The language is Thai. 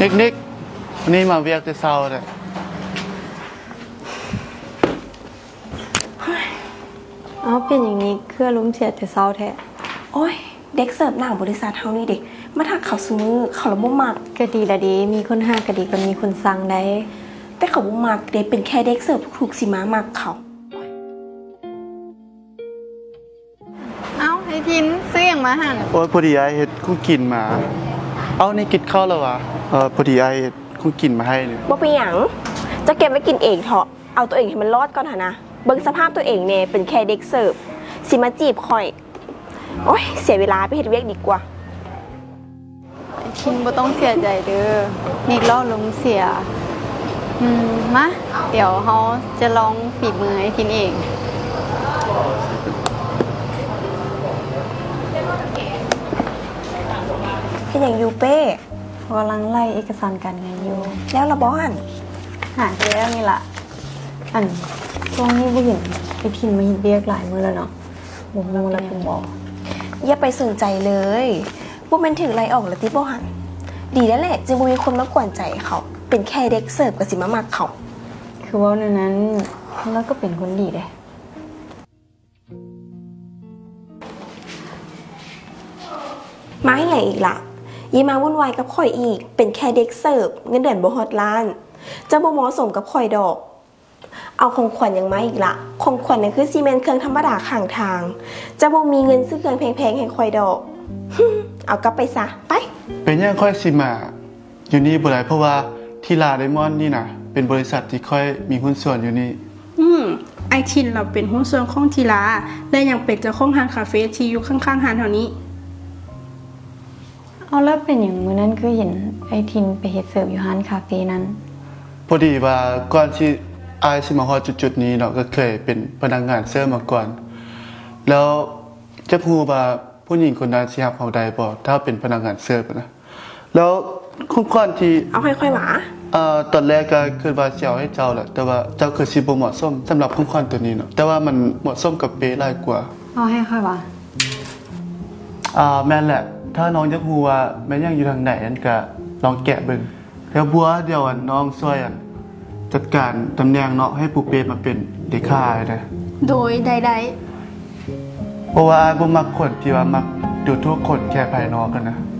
นิกวันนี้มาเวียกแต่เช้าเลย เอาเป็นอย่างนี้เครื่องลุ้มเสียแต่เศร้าแท้ โอ้ยเด็กเสิร์ฟหน้าบริษัทเฮานี่เด็กมาทักเขาซื้อมือเขาละบ่มัก ก็ดีละดีมีคนห้าก็ดีก็มีคนสั่งได้ แต่เขาบ่มักเด็กเป็นแค่เด็กเสิร์ฟถูกๆสิมามักเขา เอ้าไอทินซื้ออย่างมาหั่น โอ้ยพอดีไอเฮ็ดคุ้งกินมา เอานี่กินข้าวแล้ววะพอดีไอเฮ็ดคุ้งกินมาให้เนี่ย บ่เป็นหยังจะเก็บไว้กินเองเถอะเอาตัวเองให้มันรอดก่อนหะนะเบิ่งสภาพตัวเองเนี่ยเป็นแค่เด็กเสิร์ฟสิมาจีบข่อยโอ้ยเสียเวลาไปเฮ็ดเวียกดีกว่า ไอทินบ่ต้องเสียใจเด้อนิกเล่าลมเสียมาเดี๋ยวเขาจะลองฝีมือไอทินเอง เป็นอย่างยูเป้ กำลังไล่เอกสารการเงินอยู่ แล้วละบ่อัน หาเจอแล้วนี่ล่ะอันช่วงนี้บ่เห็นไอทินมาเฮ็ดเรียกหลายมื้อแล้วเนาะบ่รู้แล้วเป็นบ่ อย่าไปสนใจเลยบ่แม่นถึงไล่ออกแล้วติบ่หันดีแล้วแหละจึงบ่มีคนมากวนใจเขา เป็นแค่เด็กเสิร์ฟก็สิมามักเขา คือว่าในนั้นแล้วก็เป็นคนดีเด้ มาให้ใหญ่อีกละอย่ามาวุ่นวายกับข่อยอีก เป็นแค่เด็กเสิร์ฟเงินเดือนบ่ฮอดล้าน จะบ่เหมาะสมกับข่อยดอก เอาของขวัญยังมาอีกละของขวัญนั่นคือซีเมนต์เครื่องธรรมดาข้างทาง จะบ่มีเงินซื้อเครื่องแพงๆให้ข่อยดอก เอากลับไปซะไป เป็นยังค่อยสิมาอยู่นี่บ่ได้เพราะว่าที่ลาไดมอนด์นี่นะเป็นบริษัทที่ค่อยมีหุ้นส่วนอยู่นี่ ไอทินเราเป็นหุ้นส่วนของทีลาและยังเป็นเจ้าของร้านคาเฟ่ที่อยู่ข้างๆร้านแถวนี้ เอาแล้วเป็นอย่างมื้อนั้นคือเห็นไอทินไปเฮ็ดเสิร์ฟอยู่ร้านคาเฟ่นั้น พอดีว่าก่อนที่อายสิมาฮอดจุดๆนี้เนาะก็เคยเป็นพนักงานเสิร์ฟมาก่อน แล้วจะพูดว่าผู้หญิงคนนั้นสิรับเราได้บ่ถ้าเป็นพนักงานเสิร์ฟนะแล้วคุ้มค่อนที่ เอาค่อยๆหวา ตอนแรกก็คิดว่าสิเอาให้เจ้าแหละแต่ว่าเจ้าคือสิบ่เหมาะสมสำหรับคุ้มค่อนตัวนี้เนาะแต่ว่ามันเหมาะสมกับเปหลายกว่า เอาให้ค่อยว่า แม่นแหละ ถ้าน้องจะพูดว่าแม่นยังอยู่ทางไหนนั่นก็ลองแกะเบิ่งแล้วบัวเดี๋ยวน้องช่วยจัดการตำแหน่งเนาะให้ปูเป้มาเป็นเด็กข่ายนะ โดยใด เพราะว่าบ่มักคนที่ว่ามักดูทุกคนแค่ภายนอกกันนะ ๆ